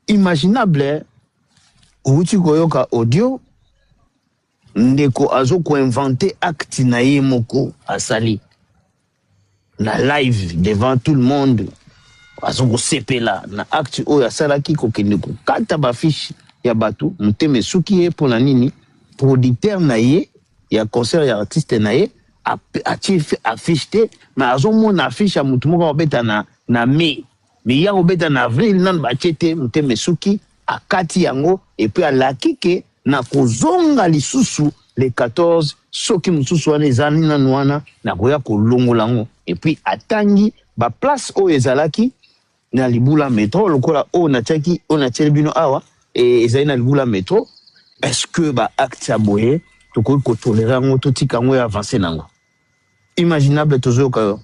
imaginable uti koyoka audio ndeko azo ko inventer acte na ye moko asali na live devant tout le monde azo ko sepela na acte oyo asalaki ko kende ko kata ba fiche ya batu muteme suki ye pour la nini producteur na ye ya concert ya artiste na ye affiche te mais azo mona affiche ya mutu moko obeta na mai mais ya obeta na avril nan ba chete muteme suki akati yango et puis alakike na kozonga lisusu le 14 soki mususu wana ezali nanu wana na koya kolongola yango et puis atangi ba place oyo ezalaki na libula métro lokola oyo natiaki oyo natieli bino awa ezali na libula métro est-ce que ba acte ya boye tokoki kotolere yango totika yango ya avance nango imaginable tozoyoka yo.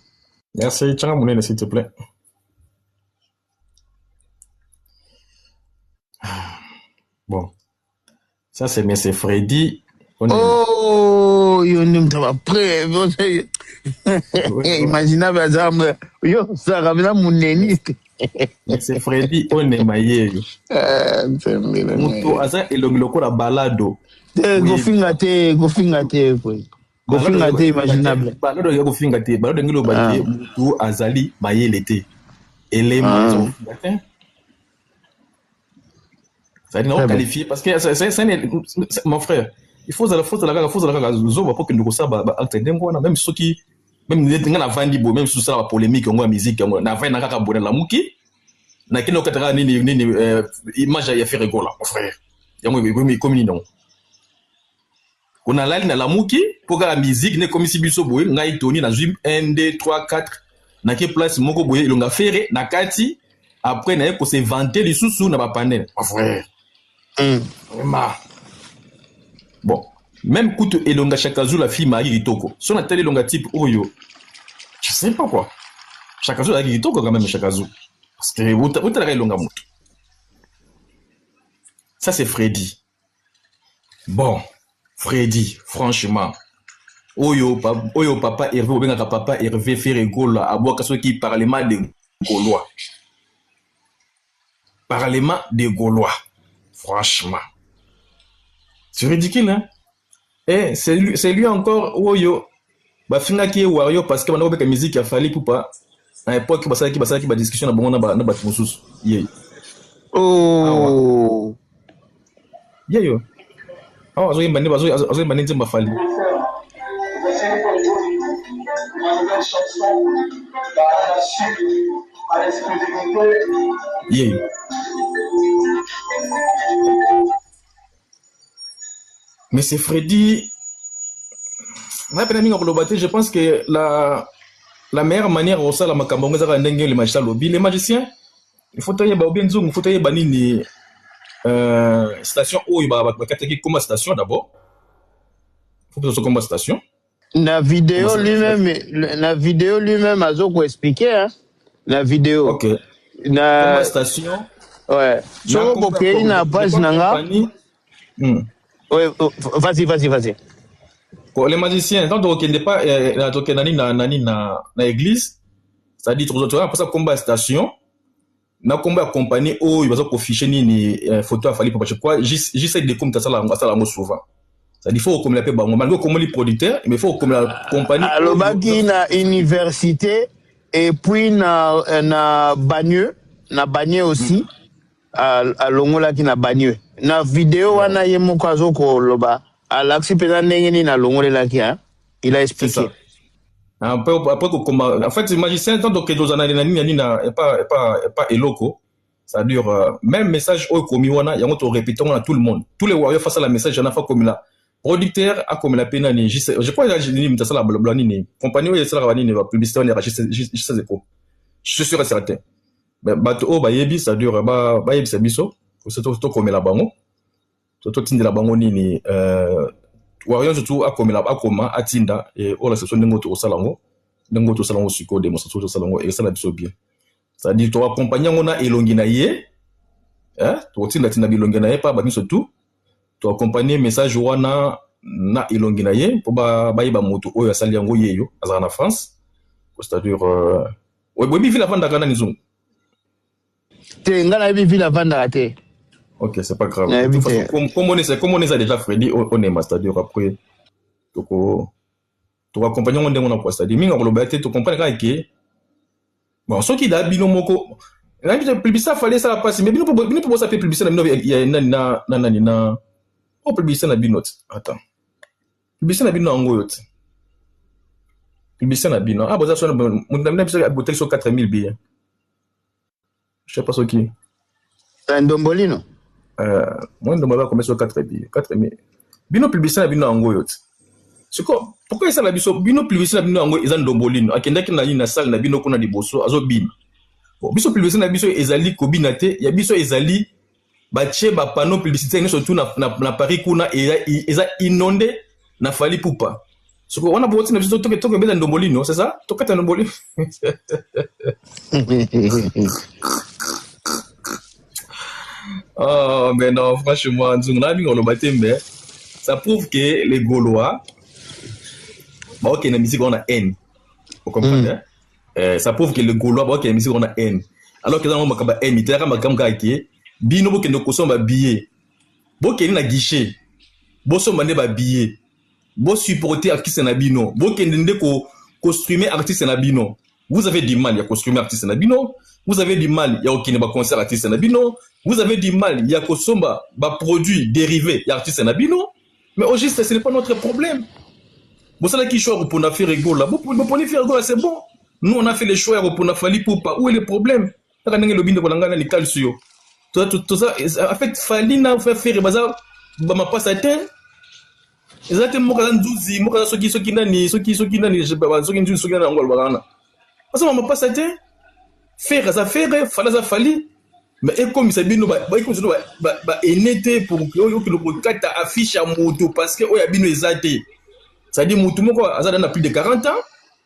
Merci, tiens monene s'il te plaît. Bon, ça c'est Freddy. Oh, yo ne m'tava prêt. Imaginable azam yo ça ramena moneni. C'est Freddy on est maillé. Muto asa elongiloko la balado. Go fingate quoi. Go fingate imaginable. Balado yo go fingate, balado ngilo batie muto azali maillé l'été. Élément fingate. Ça n'est pas qualifié parce que c'est mon frère. Il faut la zoba pour que nous ça acte ndengona même ceux qui même ngana vandi bo même sous ça la polémique ngwa musique ngwa na va na kaka bona la muki na kino katara nini image ya faire rigola mon frère. Yango mi comme non. On a la na muki pour la musique ne comme si biso boy ngai toni na zoom 1 2 3 4 na ke place moko boy ilonga faire na kati après na ko se vanter les sous na ba panel mon frère. Bon, même Koutou Elonga Chakazu, la fille Marie Ritoko. Son atelier Elonga type Oyo. Je sais pas quoi. Chakazu la Ritoko quand même Chakazu. Parce que où t'as Elonga Moutou. Ça c'est Freddy. Bon, Freddy, franchement. Oyo papa Hervé, ou bien papa Hervé fait rigolo à boire ceux qui parlement des Gaulois. Parlement des Gaulois. Franchement. C'est ridicule, hein? Et c'est lui encore, Oyo. Bah, finga qui est Wario parce que on a avec la musique, il a fallu pour pas. À l'époque, bah, ça qui va discussion, na batumusus. Yeah. Oh. Yeah, yo. Ah, azo yimba nzemba fali. Yeah. Mais c'est Freddy. Je pense que la meilleure manière au ça la makambonga za ndenge les magiciens lobby les magiciens il faut tailler ba bien zoom il faut tailler banini station où il va kataki comme station d'abord faut que ce soit comme station la vidéo lui-même azoko expliquer hein la vidéo OK na comme station ouais so bokeli na page nanga ouais vas-y pour les magiciens tant donc il n'est pas na église ça dit toujours après ça combat station na combat compagnie où il va se afficher ni photo à fali pour je crois j'essaie de comme ça la souvent ça dit faut comme la paix bango malgré comme les producteurs mais faut comme la compagnie alobaki na université et puis na Bagneux aussi à longola qui na Bagneux na vidéo wana yemo kwazo ko loba alaxi pena ndenge na longolela ki hein il a expliqué après comment en fait magicien tant que deux années na pas eloko ça dure même message au komi wana yango to répétons à tout le monde tous les warriors face à la message na fa comme là producteur a comme la pena ni je crois que ni mtasa la blabla ni compagnie ou ça la ni va publicité on est je sais pas je suis sûr et certain mais bato ba yebi ça dure ba yebi ça biso c'est to comme la bango to tindela bango nini warriors surtout akoma atinda et ola section ndengo to salango siko démonstration to salango et ça la biso bien ça dit to accompagner ngona elongi na ye hein to tinda bilongi na ye pa ba biso tout to accompagner message wana na elongi na ye po ba yeba moto oyo asali yango yeyo azana na France c'est-à-dire ouais bobi vila vanda kana nizungu T'es nga na vie la vendre raté. Ok, c'est pas grave. De toute façon, comme on est déjà Freddy, on est c'est-à-dire après, tu accompagnes on demande quoi, c'est-à-dire minga kolobate tu comprends que bon, ce qui da bino moko, na bi publicité fallait ça passer, mais bino pour ça fait publicité na il y a na oh publicité na bino. Attends. Publicité na bino ngo yote. Publicité na bino. Ah, bon ça sonne mon na bisa bouteille sur 4000 billets. Je sais pas ce qui. Un dombolino. Moi, je vais commencer sur 4 billets. 4000. Bino publicité na bino ngo yote. C'est quoi? Pourquoi ça la biso? Bino publicité na bino ngo ezan dombolino. Akenda ki na salle na bino kuna liboso azo bin. Bon, biso publicité na biso ezali kobinate, ya biso ezali bache ba panneau publicitaire surtout na Paris kuna eza inondé na fali pupa. C'est quoi? On a besoin de biso toke beza dombolino, c'est ça? Tokata dombolino. Oh, mais non, franchement, ça prouve que les Gaulois, bah, ok, la musique, on a haine. Vous comprenez? Ça prouve que les Gaulois, bah, ok, la musique, on a haine. Alors que dans le haine, il y a des bino bo kende kosomba billet. Bo kende na guichet. Bo somba ne ba billet. Bo supporter artiste na bino. Bo kende nde ko costumer artiste na bino. Vous avez du mal, il y a costumer artiste na bino. Vous avez du mal, il y a aucun concert artiste na bino. Vous avez du mal, il y a kosomba ba produits dérivés, il y a artiste na bino. Mais au juste, ce n'est pas notre problème. Bon, ça là qui choix pour na faire rigolo là. Bon, pour na faire rigolo c'est bon. Nous on a fait les choix pour na fali pour pas. Où est le problème? Quand on a le bindo pour l'angana ni calcio. Tout ça, en fait, fali na faire bazar, ba ma passe à terre. Exactement, quand douzi, moi quand soki nani, soki nani, je sais pas, soki na ngol bagana. Parce que ma passe à terre. Faire ça faire, fala ça fali. Mais et comme ça bino ba comme ça ba enete pour que le kata affiche à moto parce que oya bino ezate. Ça dit moto moko azada na plus de 40 ans,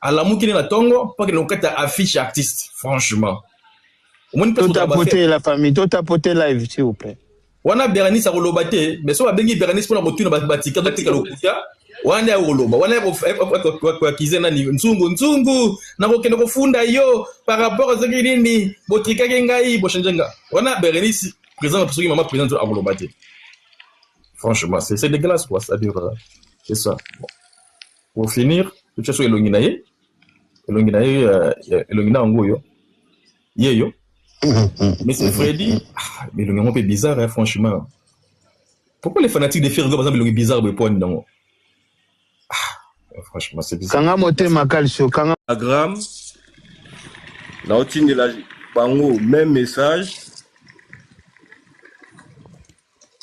à la mouki na tongo, pas que le kata affiche artiste, franchement. Tout tapoter la famille, tout tapoter live, s'il vous plaît. Wana Berani sa rolobate, mais so abengi Berani pour la moto na batika batika lokuta. Wana roloba, wana kwa kizena ni nzungu na kokende kofunda yo par rapport à ce qui nini botrika ngai bo changenga. Wana Berani présent parce que maman présente à rolobate. Franchement, c'est dégueulasse quoi, c'est-à-dire c'est ça. Bon. Pour finir, tu sais sur elonginaye ngoyo. Yeyo. Mais c'est Freddy, mais le nom est bizarre, hein, franchement. Pourquoi les fanatiques de Fergo, par exemple, le bizarre, le point non? Franchement, c'est bizarre. Kanga mote makalso, kanga. Instagram, Naotine la Bango, même message.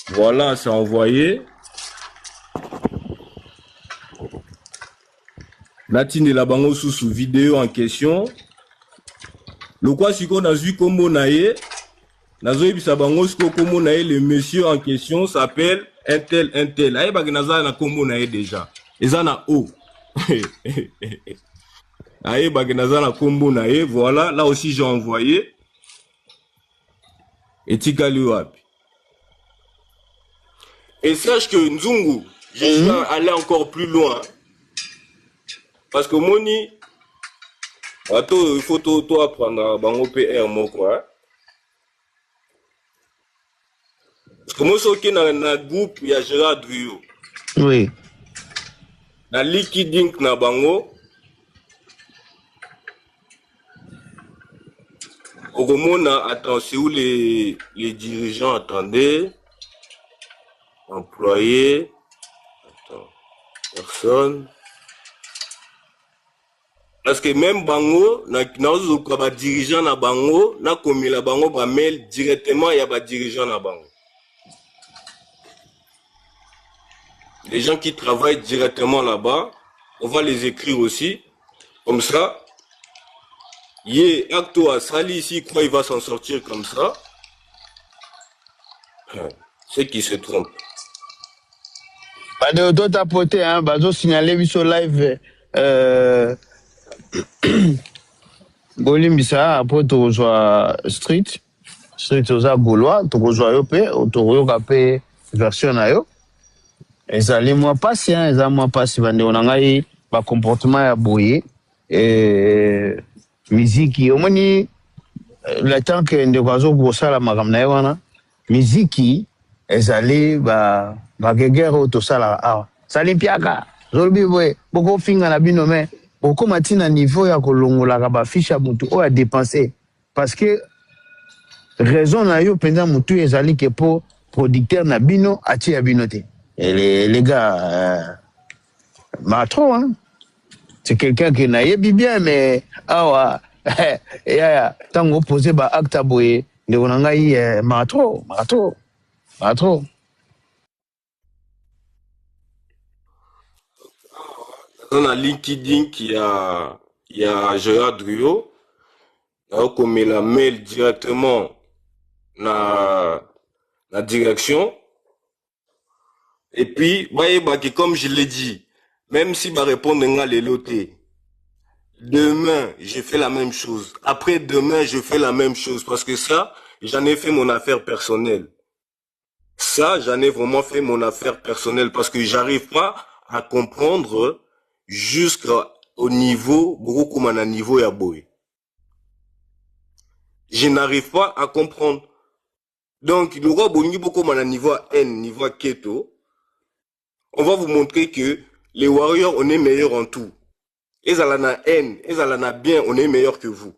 Voilà, c'est envoyé. Natine la Bango sous vidéo en question. Le quoi si qu'on a vu comme on a eu, le monsieur en question s'appelle un tel. Aïe bagnaza na comme on a eu déjà. Et ça na o. Aïe bagnaza na comme on a eu. Voilà, là aussi j'ai envoyé. Et Tikaliwapi. Et sache que Nzungu, je suis allé encore plus loin. Parce que Moni, il faut tout apprendre à Bango PR, moi, quoi. Parce que moi, je suis dans le groupe, il y a Gérard Drio. Oui. Dans Liquid Inc. na Bango. Au moment, attends, c'est où les dirigeants attendaient. Employés. Attends. Personne. Parce que même Bango, na dirigeant na Bango, na commis la Bango ba mail directement il y a ba dirigeant na Bango. Les gens qui travaillent directement là-bas, on va les écrire aussi. Comme ça, yé acto à Sali ici croit il va s'en sortir comme ça. C'est qui se trompe. Pas de d'autres à poter, hein, bazo signaler sur live. Bolimbisa après tu rejoins street oza Gaulois tu rejoins yo pe tu pe version na yo ezali moi patient ezali moi patient bande onangai ba comportement ya boye musique omoni le temps que ndeko azokosala makambo na ye wana miziki ezali bagegere oyo tosalaka awa sali mpiaka zolobi boye bokofinga na bino me bokóma ntina niveau ya kolongolaka bafishe ya motu oyo adepense parce que raison na yo mpenza motu ezali ke po producteur na bino atia bino te les gars matro hein c'est quelqu'un qui nayebi bien mais awa yaya ntango opose baacte boye ndeko na ngai matro Dans la LinkedIn il y a Gérard Drio on met la mail directement na direction et puis comme je l'ai dit même si va répondre à l'éloté demain je fais la même chose après demain je fais la même chose parce que ça j'en ai fait mon affaire personnelle. Ça, j'en ai vraiment fait mon affaire personnelle parce que j'arrive pas à comprendre jusqu'au niveau, beaucoup comme un niveau ya boy. Je n'arrive pas à comprendre. Donc, le roi Bongi beaucoup comme un niveau N, niveau Keto, on va vous montrer que les warriors, on est meilleurs en tout. Et ça la N, et ça la bien, on est meilleur que vous.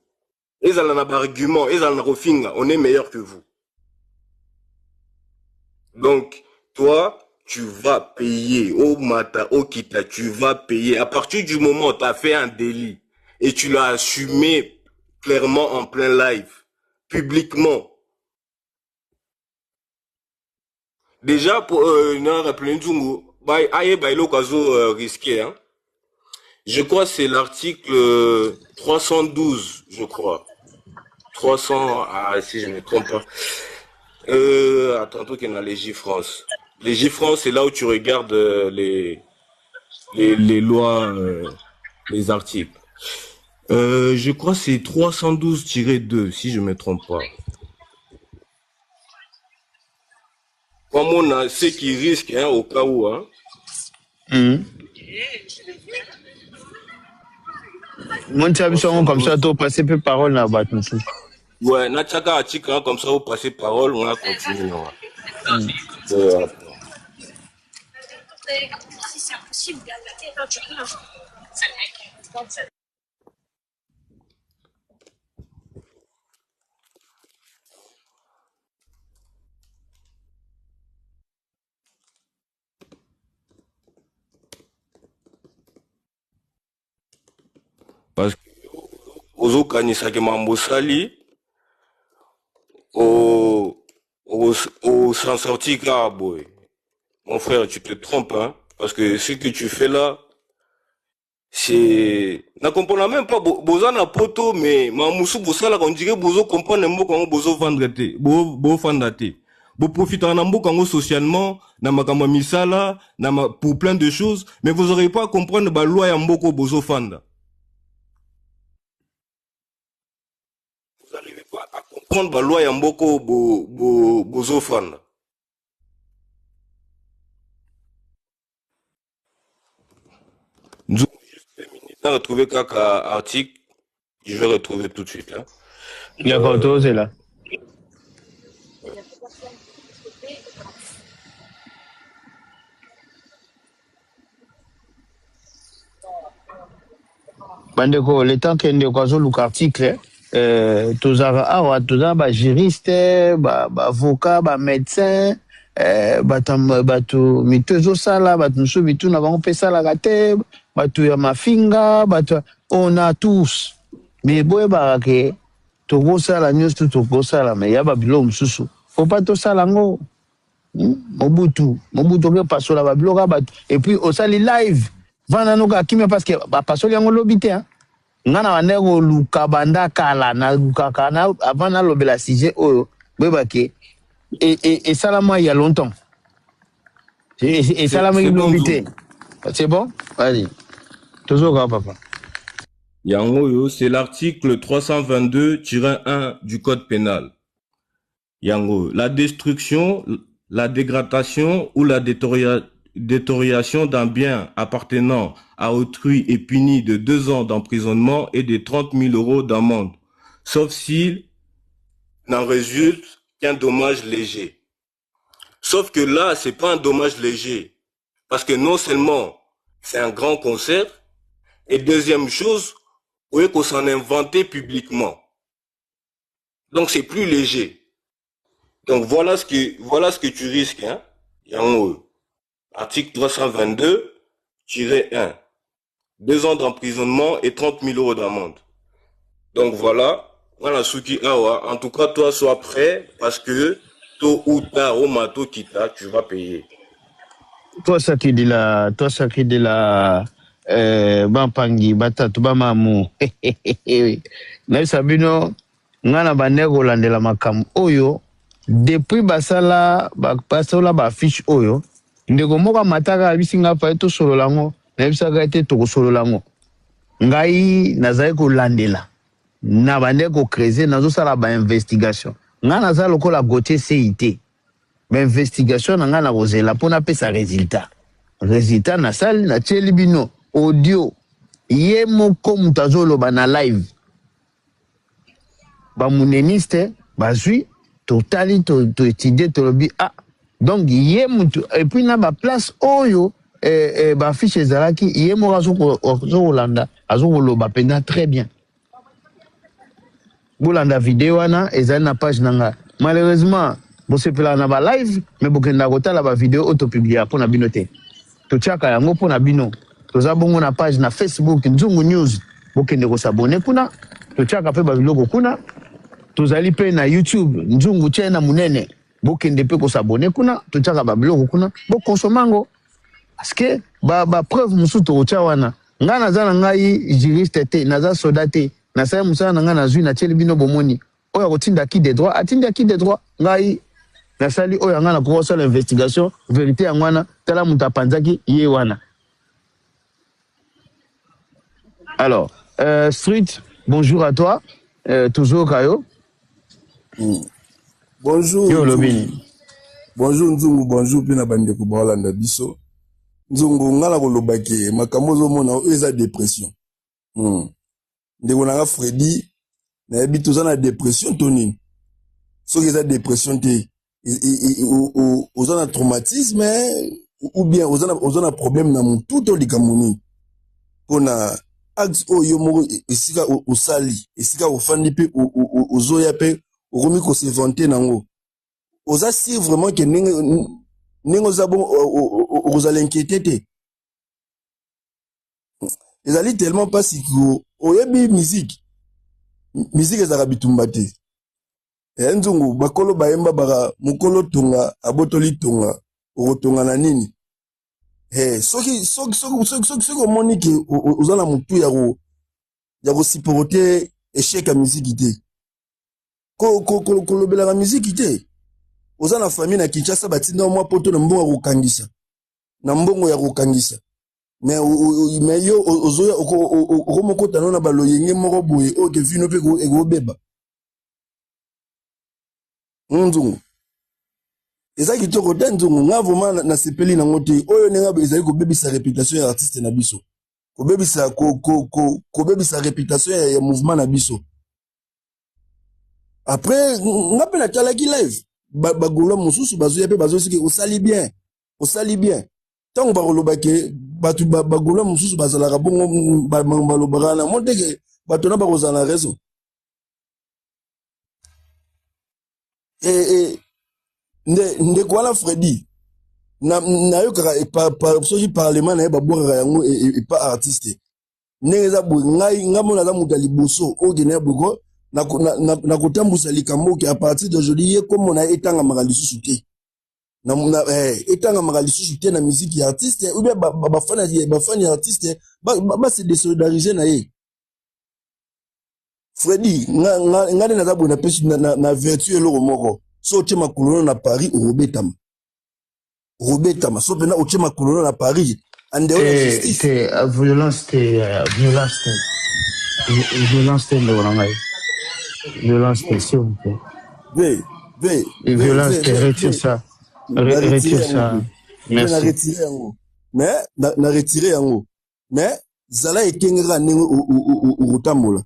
Et ça la argument, et ça la refinga, on est meilleur que vous. Donc, toi, tu vas payer au Mata, au Kita, tu vas payer. À partir du moment où tu as fait un délit et tu l'as assumé clairement en plein live, publiquement. Déjà, pour risqué, hein. Je crois que c'est l'article 312, je crois. 300, si je ne me trompe pas. Attends, qu'il y a les J-France. Les J-France, c'est là où tu regardes les lois, les articles. Je crois que c'est 312-2, si je ne me trompe pas. Comme on a ceux qui risquent, hein, au cas où, hein. Mon tabisson comme ça, tu passer peu parole na battu. Ouais, Natchaka Achika, comme ça, vous passez parole, on va continuer. C'est impossible. Parce que Ozo Kanisaki Mambosali, au s'en sortir boy. Mon frère, tu te trompes, hein, parce que ce que tu fais là, c'est, na comprend même pas, boza na poto, mais Mamoussou Bosala, on dirait bozo comprend un mot quand bozo vendrete, bo fandate. Bo profiter en ambo kango socialement, na makama misala, pour plein de choses, mais vous aurez pas à comprendre ba loi ya mboko bozo fanda. Vous n'arrivez pas à comprendre ba loi ya mboko bozo fanda. Nous on a retrouvé quelques articles, je vais retrouver tout de suite. Hein. Il y a quand c'est là. Bandeko, le temps que nous avons lu l'article, tous les juristes, avocats, médecins, batu mitezo sala, batu nso bitu na bango pesa la gate, batu ya mafinga, on a tous. Mais boye barake, togo sala news tout togo sala, mais ya babilo msusu. Faut pas to sala ngo. Mobutu ke pasola babilo ka batu. Et puis au sali live. Vana no ka kimia parce que pasoli yango lobite hein. Ngana waneko luka banda kala na luka kana avant na lobela sujet oyo bebake et salama il y a longtemps. Et salama il lobite. C'est bon? Allez. Toujours grand papa. Yango c'est l'article 322-1 du code pénal. Yango, la destruction, la dégradation ou la détérioration d'un bien appartenant à autrui est puni de 2 ans d'emprisonnement et de 30 000 € d'amende, sauf s'il n'en résulte qu'un dommage léger. Sauf que là, c'est pas un dommage léger. Parce que non seulement c'est un grand concert, et deuxième chose, oui, qu'on s'en inventait publiquement. Donc c'est plus léger. Donc voilà ce que tu risques, hein. Article 322-1. 2 ans d'emprisonnement et 30 000 euros d'amende. Donc voilà Suki Awa. En tout cas, toi, sois prêt parce que tôt ou tard, au mato kita, tu vas payer. Toi, ça qui dit la, Bampangi, Batatu, Bamamu. Mais Sabino, ngana bandeko landela makamu oyo, depuis basala ba fiche oyo, ndeko moka mataka abisinga pa eto solo lango, na bisaka ete toko solo lango. Ngai nazali ko landela. Na bandeko kreze nazo sala ba investigation. Nga nazali lokola Gauthier CIT. Ba investigation nga na kozela pona pesa résultat. Résultat na sali na tieli bino audio ye moko mutazolo ba na live. Ba muneniste bazui totali to étudier to lobi donc ye mutu et puis na ba place oyo ba fiche ezalaki ye moko azo landa azo loba penda très bien. Bolanda vidéo wana ezali na page nanga. Malheureusement bosepela na ba live mais bokenda kotala ba vidéo auto-publier pour na bino te. Tochaka yango pour na bino. Toza bongo na page na Facebook Nzungu News bokende ko s'abonner kuna. Tochaka pe ba biloko kuna. Tozali pe na YouTube Nzungu Chena Munene bokende pe ko s'abonner kuna. Tochaka ba biloko kuna. Bo konsomango parce que ba preuve musu to wana. Nga naza ngai juriste te, naza soda te. Na saya musana nanga nazui na tieli bino bomoni. Oya kotinda qui des droits, atinda qui des droits. Ngai na sali oya nga na ko sala investigation, vérité ya ngwana, tala muta panzaki ye wana. Alors, Street, bonjour à toi. Toujours Kayo. Bonjour. Yo Lobini. Bonjour Nzungu, bonjour pina bande ko balanda biso. Nzungu ngala ko lobake makamozo mona eza dépression. Ndeko nanga Freddy na yebi tozana dépression toni. Soki eza dépression te ozana traumatisme ou bien ozana problème na mutu to likamoni. Pona axe oyo moko esika osali, esika ofandi pe ozoya pe okomi ko se vanter nango. Oza si vraiment que ningo za bon ozala inquiété te. Ezali tellement pas si que oyebi musique ezaka bitumba te. Nzungu bakolo bayemba baka mukolo tonga abotoli tonga okotonga na nini. Soki omoni ke ozala mutu ya kosiporte échec ya musique te. Kolobelaka musique te. Oza na famille na Kinshasa batinda mwa poto na mbongo ya kokangisa. Na mbongo ya kokangisa. Mais yo ozoya okomokota na baloyenge moko boye o ke vino pe ko beba. Nzungu. Eza kitoko te Nzungu nga vraiment na sepeli na ngote oyo nenga ezali ko bebisa réputation ya artiste na biso. Ko bebisa réputation ya mouvement na biso. Après nga pe na talaki live bagula mususu bazoya pe bazosiki osali bien. Tant bakolobake batu bagula mususu bazalaka bongo balobaka na monteke bato na bakozala raison. Ndeko wana Freddy na yokaka soki parlement na ye babwakaka yango pas artiste ndenge eza boye ngai mona aza moto ya liboso okende ya boko na kotambusa likambo ke a partir d'aujourd'hui ye komona etangamaka lisusu te etangamaka lisusu te na musique ya artiste ou bien bafani ya artiste base désolidariser na ye. Freddy nga nde naza boye napesi na vertu eloko moko so otie makolo na Paris orobetama so pena otie makolo na Paris ande o justice violence s'il vous plaît. Violence retire ça. Retire ça. Merci. Na retirer yango. Mais zala ekengera ndenge otambola.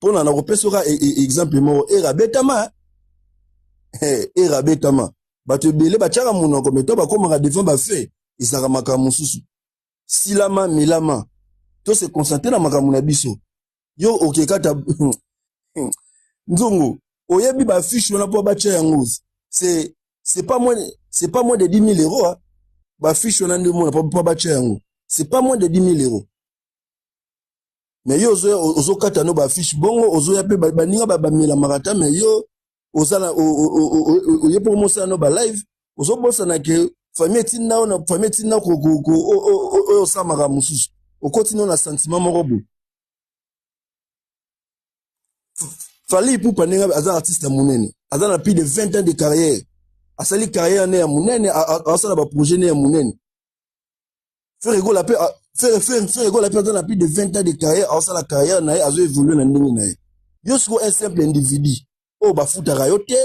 Pona na kopesora exemple moko era betama era betama bato ebele batiaka monoko me to bakomaka devant bafe ezalaka makambo mosusu silama milama to se concentre na makambo na biso yo okekata nzongo oyebi bafiche wana mpo batia yango c'est pas moins de 10 000 euros hein. Bafiche wana nde mona mpo batia yango c'est pas moins de 10 000 euros mais yo ozokata no bafiche bongo ozoya mpe baninga bamela marata mais yo ozala oye mpo mosala no balive ozobosana ke famille etinda oyo osamaka mosusu okotina na sentiment moko boye Fally Ipupa ndenge aza artiste ya monene aza na plus de 20 ans de carrière asali carrière ne ya monene asala ba projet ne ya monene Frère Egola pe aza na plus de 20 ans de carrière asala carrière na ye azo évoluer na ndenge na ye yo siko un simple individu oyo bafutaka yo te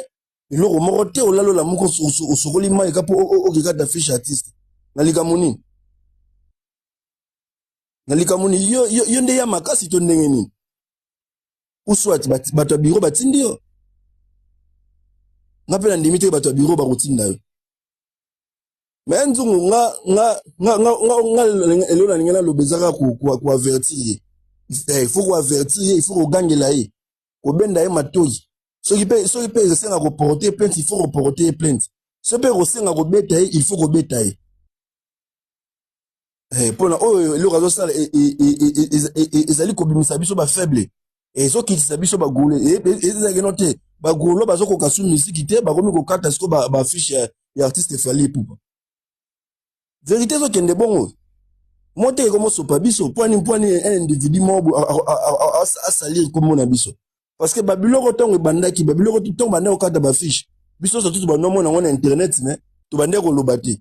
eloko moko te olalola moko osokoli mai eka mpo okekata fiche artiste na likambo nini yo nde ya makasi to ndenge nini uswati bato ya biro batindi yo nga mpe na ndimi te bato ya biro bakotinda yo me nzungu nga eloko na ninga naloba ezaka koavertir ye il faut koavertir ye il faut kogangela ye kobenda ye matoi soki mpe esenga koporte plainte il faut koporte ye plainte soki mpe kosenga kobeta ye il faut kobeta ye mpona oyo eloko azosala ezali kobimisa biso bafaible ezokitisa biso bagolo ezalaki no te bagolo bazokoka su misiki te bakomi kokata siko bafiche ya artiste Fally Ipupa vérité ezokende bongo moteke komosopa biso mpwani un individu moko asalir komona biso parce que babiloko ntongo ebandaki babiloko ntongo bandaki kokata bafiche biso surtout tobanomona yango na internet me tobandaki koloba te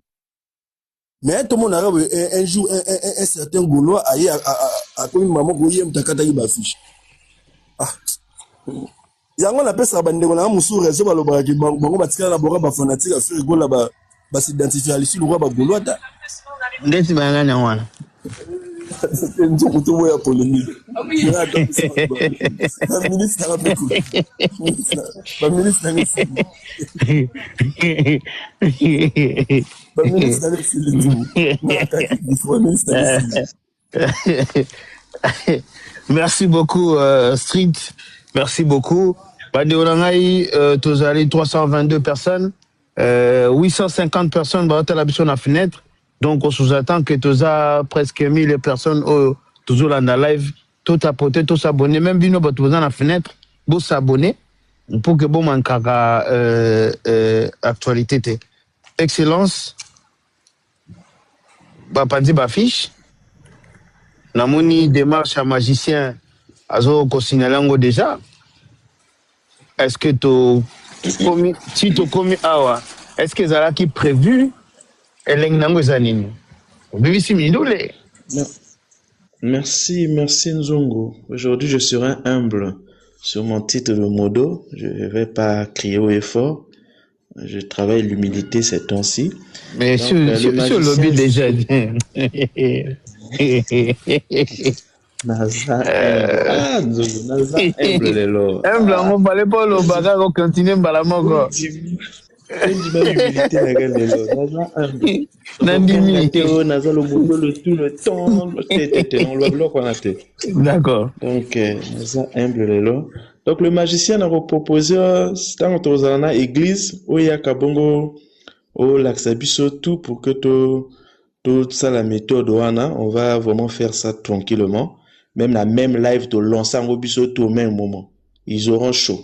mais tomonaka un jour un certain gaulois aye akomi mama koye mutakataki bafiche yango napesaka bandeko na mosusu rezo balobaka bango batikala na boka bafanatike ya Frère Egola basidentifie alisi lokwa bagaulois ta ndeti bayangani yango wana nzoko tobo ya polémique baministre nanga mpe baministre nanga Merci beaucoup, Street. Merci beaucoup. Badéolangaï, Tozali, 322 personnes. 850 personnes dans la fenêtre. Donc, on sous-attend que Toza presque 1000 personnes toujours dans la live. Tout tapoter, tout s'abonner. Même Bino, dans la fenêtre, vous s'abonner pour que vous manquez actualité. Excellence. Bapandi Bafiche. Namoni démarche à magicien. Azo ko signalango déjà. Est-ce que si tu commis awa, est-ce que ça qui prévu elengango zanini? Bibisi midole. Merci Nzongo. Aujourd'hui, je serai humble sur mon titre de modo. Je ne vais pas crier haut et fort. Je travaille l'humilité ces temps-ci. Mais sur le lobby déjà. Naza humble lelo. Humble, on va pas le bagarre au continent balamoko. L'humilité lelo. Naza humble. Nandimi. Naza le modo le tout le temps. On le bloque on a fait. D'accord. Donc naza humble lelo. Donc le magicien a proposé dans tozana église oya kabongo o laksabiso tout pour que toute ça la méthode wana, on va vraiment faire ça tranquillement. Même la même live de l'ensemble biso tout au même moment. Ils auront chaud.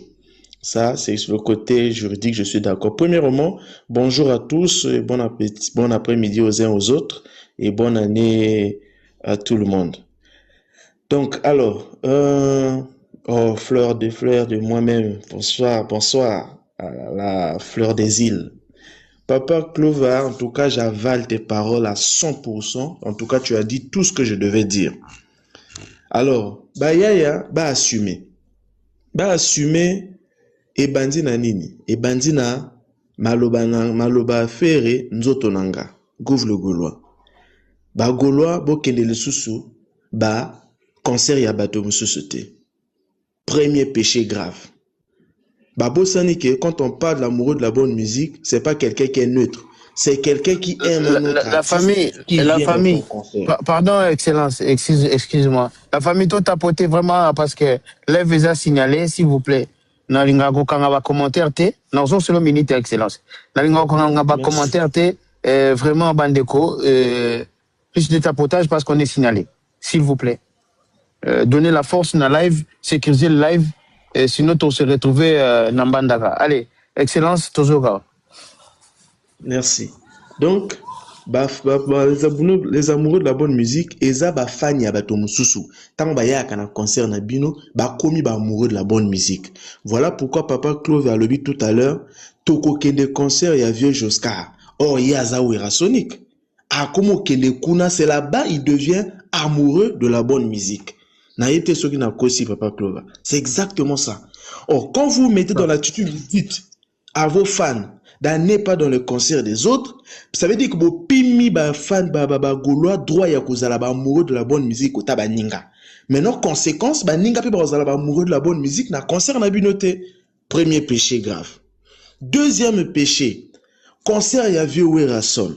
Ça, c'est sur le côté juridique, je suis d'accord. Premièrement, bonjour à tous, et bon appétit, bon après-midi aux uns aux autres, et bonne année à tout le monde. Donc, alors, fleur de moi-même, bonsoir à la fleur des îles. Papa Clover, en tout cas, j'avale tes paroles à 100%. En tout cas, tu as dit tout ce que je devais dire. Alors, Yaya, assumer. Assumer, et bandina nini. Et bandina, maloba fere, nzotonanga. Gouv le Gaulois. Gaulois, kende le susu, cancer ya bato mususu te. Premier péché grave. Babo Sanike, quand on parle d'amoureux de la bonne musique, c'est pas quelqu'un qui est neutre. C'est quelqu'un qui aime notre La famille, pardon, Excellence, excuse-moi. La famille, toi, t'as porté vraiment parce que les visas signalés, s'il vous plaît. Nalinga ko kanga ba commentaire te, non solo minute Excellence. Nalinga ko kanga ba commentaire te, vraiment bandeko, plus de tapotage parce qu'on est signalé. S'il vous plaît. Donnez la force dans live, sécuriser le live, sinon on se retrouver dans Bandaka. Allez, Excellence, toujours. Merci. Donc, les amoureux de la bonne musique, eza ba fani ya bato mususu. Tant ba ya kana concert na bino, ba komi ba amoureux de la bonne musique. Voilà pourquoi Papa Claude a levé tout à l'heure, toko kende concert ya vieux Joscar. Or, il y a Zawera Sonic. Ah, comment kende kuna, c'est là-bas, il devient amoureux de la bonne musique. Na été ce qui n'a qu'aussi Papa Claude. C'est exactement ça. Or, quand vous mettez dans l'attitude, vous dites à vos fans, n'est pas dans le concert des autres, ça veut dire que vos pimi ba fan ba gaulois droit ya kozala ba amoureux de la bonne musique au taba ninga. Maintenant conséquence ba ninga pe ba kozala ba amoureux de la bonne musique na concert na binoté. Premier péché grave. Deuxième péché, concert ya vieux Wera Sol.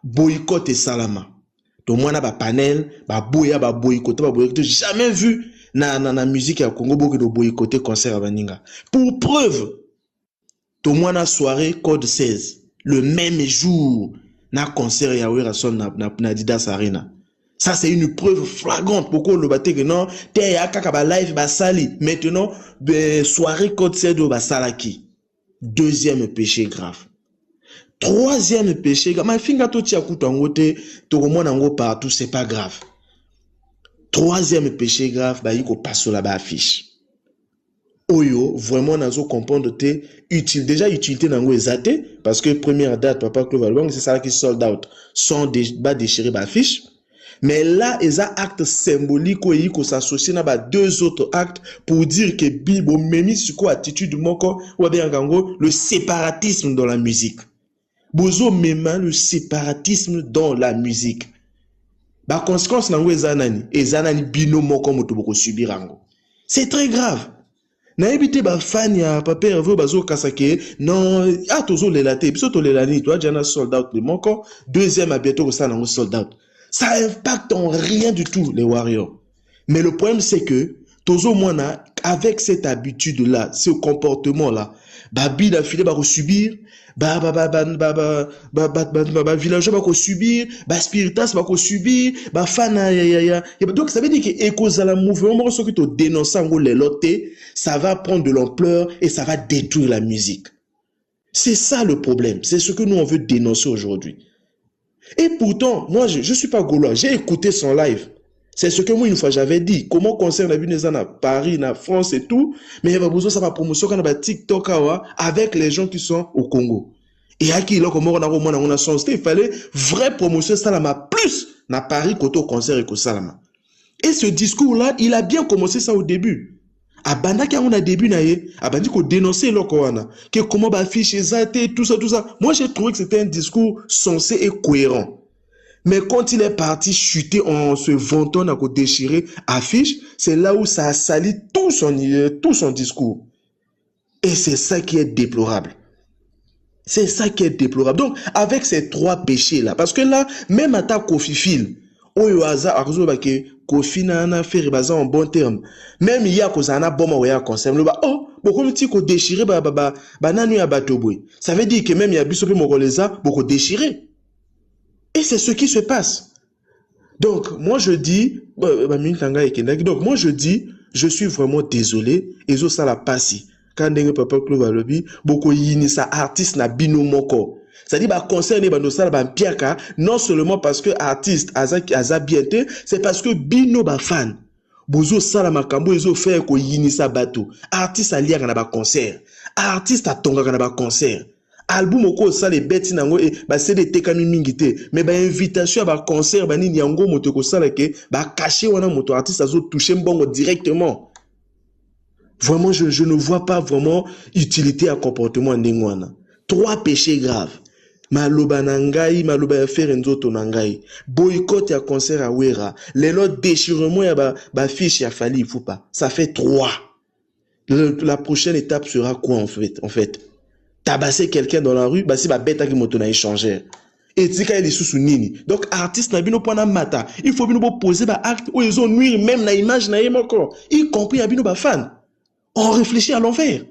Boycott et salama. Donc moi na ba panel, ba boya ba boycott, jamais vu na musique ya Congo beaucoup de boycotter concert à ninga. Pour preuve tout moi na soirée code 16 le même jour na concert ya Wera Sol na Didas Arena. Ça c'est une preuve flagrante pourquoi le baté que non te ya kaka ba live ba sali maintenant soirée code 16 ba salaki. Deuxième péché grave. Troisième péché grave. Ma finga to tia kutango te to komona ngo partout c'est pas grave. Troisième péché grave ba yiko passo la ba affiche. Oyo, vraiment, nazo comprendre te utile. Déjà, utilité nango ezate, parce que première date, Papa Claude Valbang, c'est ça qui sold out, sans déchirer ma fiche. Mais là, il y a un acte symbolique qui s'associe à deux autres actes pour dire que Bibo memi sur quoi attitude moko, ou bien le séparatisme dans la musique. Bozo mema le séparatisme dans la musique. Ba conséquence nango ezanani bino moko moto boko subir ango. C'est très grave. Na ebité ba fan ya papa Hervé bazo kasake non tozo lelate biso to lelani toi jana sold out le moko deuxième à bientôt ça nango sold out. Ça impacte en rien du tout les Warriors. Mais le problème c'est que tozo mona avec cette habitude là, ce comportement là, babi da filé ba subir villageois va subir, spiritas va subir, fan donc ça veut dire que écosala mouvement ce que tu dénonces en les lotés, ça va prendre de l'ampleur et ça va détruire la musique. C'est ça le problème, c'est ce que nous on veut dénoncer aujourd'hui. Et pourtant, moi je suis pas gaulois, j'ai écouté son live. C'est ce que moi une fois j'avais dit. Comment concerne la vie à Paris, en France et tout, mais il y a besoin de sa promotion quand on a TikTok avec les gens qui sont au Congo. Et à qui il fallait vraie promotion salama plus na Paris côté au concert et salama. Et ce discours là, il a bien commencé ça au début. Abanda qui a un début naé, abandi ko dénoncer l'okoana, que comment ba afficher ça tout ça. Moi j'ai trouvé que c'était un discours sensé et cohérent. Mais quand il est parti chuter en se vantant à déchirer affiche, c'est là où ça a sali tout son discours. Et c'est ça qui est déplorable. C'est ça qui est déplorable. Donc, avec ces trois péchés-là, parce que là, même à ta Kofi Phil, Kofi n'a fait en bon terme. Même il y a Kozana Boma ou ya concerne le beaucoup de petits ko déchiré nanu ya batoboy. Ça veut dire que même il y a bisopi mongolesa beaucoup déchiré. Et c'est ce qui se passe. Donc, moi je dis, je suis vraiment désolé, et ça la passe. Quand Papa Claude Valobi, beaucoup yinisa artiste na bino moko. C'est-à-dire, concerne piaka, non seulement parce que artiste aza bienté, c'est parce que bino ba fan. Bozo sala makambo ezo faire ko yinisa bato. Artiste alia kana ba concert. Artiste atonga kana ba concert. Album oko ça les bêtes nango et c'est des tekami mingité mais invitation à concert nini yango moto ko sala ke caché wana moto artiste azo toucher mbongo directement. Vraiment je ne vois pas vraiment utilité à comportement ndengwana. Trois péchés graves. Maloba nangai, maloba faire nzoto nangai. Boycott ya concert à Wera. Les lots déchirement ya fiche ya Fally Ipupa. Ça fait 3. La prochaine étape sera quoi en fait? Tabasser quelqu'un dans la rue, bah si ma bête qui moto na échanger. Et tu sais sous nini. Donc artiste na bino pona mata, il faut bino poser ba acte où ils ont nuire même na image na yemo encore, y compris à bino ba fan. On réfléchit à l'envers.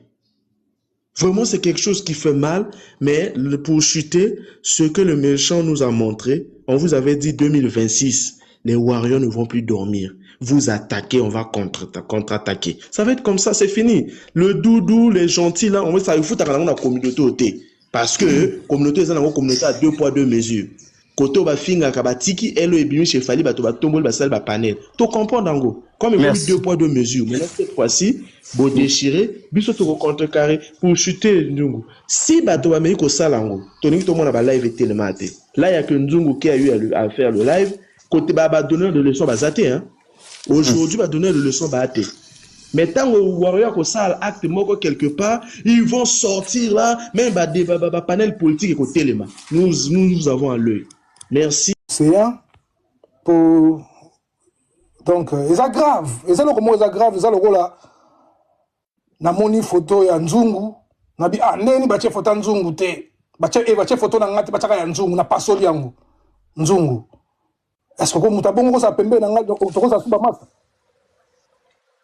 Vraiment c'est quelque chose qui fait mal, mais pour chuter ce que le méchant nous a montré, on vous avait dit 2026, les warriors ne vont plus dormir. Vous attaquez, on va contre-attaquer. Ça va être comme ça, c'est fini. Le doudou, les gentils, là, on va ça, il faut dans la communauté ôtée. Parce que, communauté, c'est une communauté à 2 poids 2 mesures. Côté, on va finir, kabatiki, elo et bimi, chez Fali, bah, tu vas tomber, bah, ça, bah, panel. Tu comprends, Dango? Comme il y a 2 poids 2 mesures. Mais là, cette fois-ci, beau déchirer, biso, tu vas contrecarrer, pour chuter, Ndungu. Si, bah, tu vas mettre au salango, tu vas tout le monde à live et tellement. Là, il y a que Ndungu qui a eu à faire le live. Côté, bah, donneur de leçons, bah, zaté, hein. Aujourd'hui, va donner le leçon bâté. Mais tant que warrior ko sal acte moko quelque part, ils vont sortir là, même des panel politique et côté les mains. Nous avons à l'œil. Merci. C'est un pour donc ils sont grave. Ils sont comment ils sont grave, ils sont le rôle là. Na moni photo ya Nzungu, na bi neni ba che photo Nzungu te. Ba che photo na ngati ba chaka ya Nzungu na pasoli yango. Nzungu. Est-ce que muta bongo ça pembe na ngati to ça suba masa?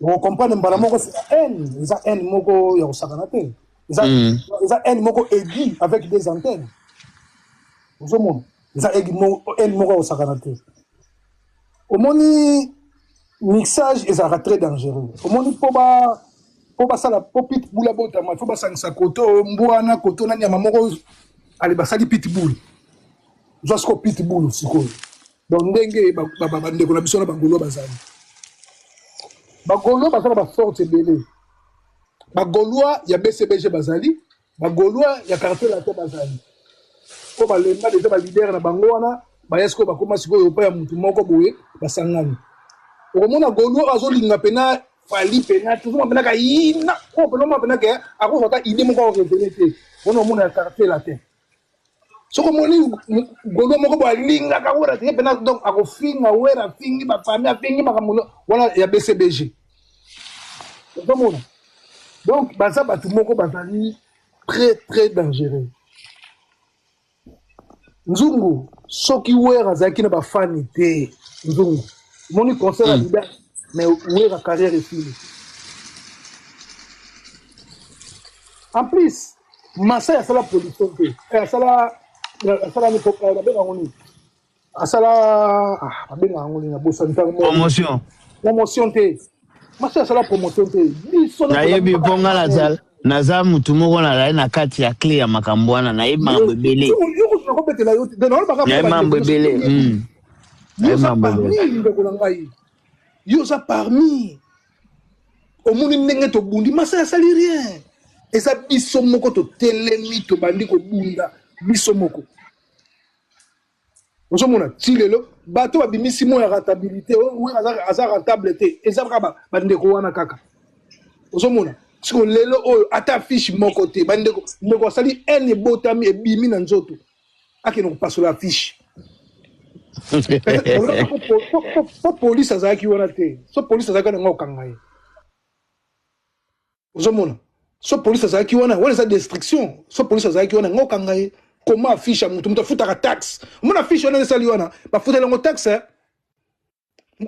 On comprend mbala moko c'est haine, ils ont haine moko ya osakana te. Ils ont haine moko aigu avec des antennes. Vous monde. Ils ont haine moko osakana te. Au moni mixage ils sont très dangereux. Au moni pour ça la popit boula bota ma faut ba sangisa koto mbwana koto na nyama moko ali basali pitbull. Jusqu'au pitbull siko. Donc ndenge ndeko na biso na bangolo bazali. Bagolo basala ba sorte belé. Bagoloa ya BCBG bazali, bagoloa ya cartel la bazali. Ko ba lemba déjà ba leader na bango wana, ba esko ba koma siko yopa ya mutu moko boye basangani. Okomona golo azolinga pena fali pena tout le monde ka yina ko pena pena ke ako sota idée moko ko retenete. Ono mona ya cartel la te. Soko moni golo moko ba linga ka wora te pena donc ako finga wera fingi ba famille fingi makamuno wana ya BCBG. Donc baza batu moko bazali très très dangereux. Nzungu soki wera zaki na ba fani te Nzungu. Moni concert à Liban mais wera carrière est finie. En plus, Massa ya sala production te. Sala ni papa na benga ngoni. Asala benga ngoni na bosanta promotion te. Massa sala promotion te. Na yebi ponga la sala. Naza mutu moko na lai na kati ya clé ya makambwana na yeba mbebele. Na mbebele. Yo sa parmi. Omuni ndenge to bundi Massa sali rien. Et ça biso moko to telemi to bandi ko bunda biso moko. Ozo mona tilelo bato babimisi mo ya rentabilité ou aza rentable te eza ba bandeko wana kaka. Ozo mona siko lelo oyo ata fiche moko te bandeko ndeko sali ene botami e bimi na nzoto. Akino pasola fiche. So police azaki wana te. So police azaka ngo kangaye. Ozo mona so police azaki wana eza destruction. So police azaki wana ngo kangaye. Comment affiche à mutu futa ka taxe mon affiche on sali wana ba futa lango taxe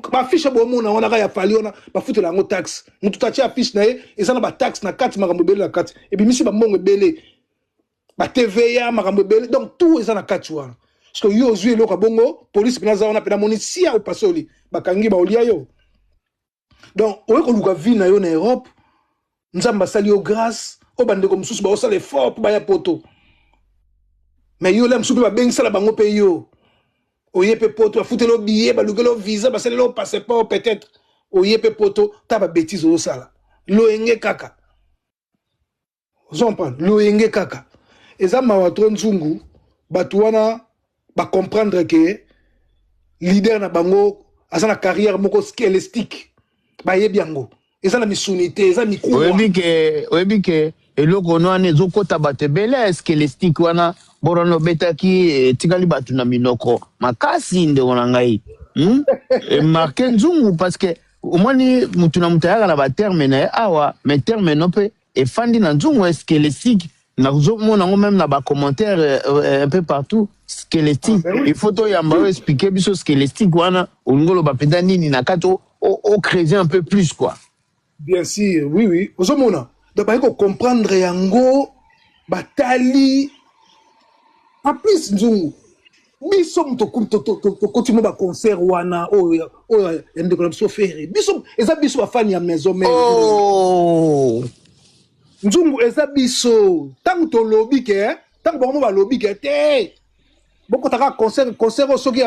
ba affiche bo mona wana ka ya fali wana ba futa lango taxe mutu tachi affiche na ye eza na ba taxe na kati makambo bele na kati et puis misi ba mbongo bele ba TVA makambo bele donc tout eza na kati wana parce que yo zui loka bongo police pena wana pena monisia au pasoli ba kangi ba olia yo donc oye ko luka vie na yo na Europe nzamba sali yo grâce o bande comme sous ba o sala effort pour ba ya poto. Mais yo lem soupe ba bengi sala bango pe yo. Oye pe poto a fouté lo billet ba lugelo visa ba sala lo passeport peut-être. Oye pe poto ta ba bêtise o sala. Lo enge kaka. Zompa lo enge kaka. Eza mawatro Nzungu batu wana ba comprendre que leader na bango asa na carrière moko skelistique. Ba yebi yango. Eza na misunité, eza mikuru. Oyebi ke eloko no ane zokota batebele skelistique wana borono betaki tikali batu na minoko makasi nde wana ngai marqué Nzungu parce que au moins ni mutuna mutayaka na ba terme na awa mais terme no pe et fandi na nzungu squelettique na mona ngo même na ba commentaire un peu partout squelettique il faut to yamba expliquer biso squelettique wana ngolo ba penda nini na kato au creuser un peu plus quoi. Bien sûr, oui oui. Ozomona donc ba ko comprendre yango batali en plus nzungu biso muto continue ba concert wana ndeko na biso faire biso eza biso ba fan ya maison mère oh nzungu eza biso tango to lobby ke tango bango ba lobby ke te boko taka concert soki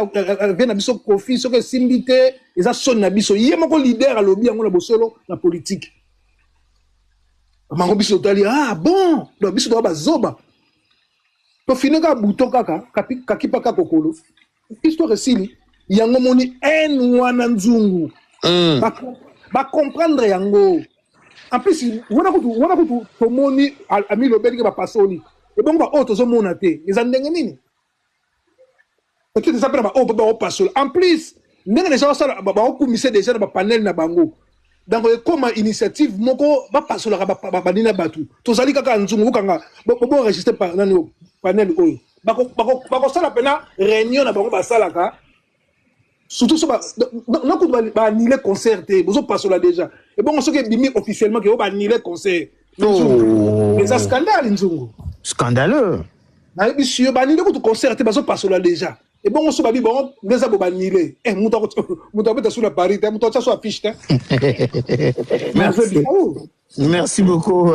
vient na biso kofi soki simbité eza son na biso ye moko leader a lobby yango na bosolo na politique mango biso tali ah bon do biso to ba zoba to finaka bouton kaka kakipa kokolo histoire sili yango moni en wana nzungu ba comprendre yango en plus wana kutu to moni ami lobeli ke ba pasoli e bon ba auto zo mona te les ndenge nini peut-être ça ba o ba pasoli en plus ndenge les gens ça ba okumise déjà na ba panel na bango donc comme initiative moko ba pasola ba nina batu to zali kaka nzungu kanga bo register par nani panel oyo bako sala pena réunion na bango basalaka surtout so na ko ba annuler concert te bozo pasola déjà et bon so ke bimi officiellement que ba annuler concert mais ça scandale nzungu scandaleux na bisio ba annuler ko concert te bazo pasola déjà et bon so ba bi bon déjà bo ba annuler muto beta sur la Paris te muto ça so affiche te merci beaucoup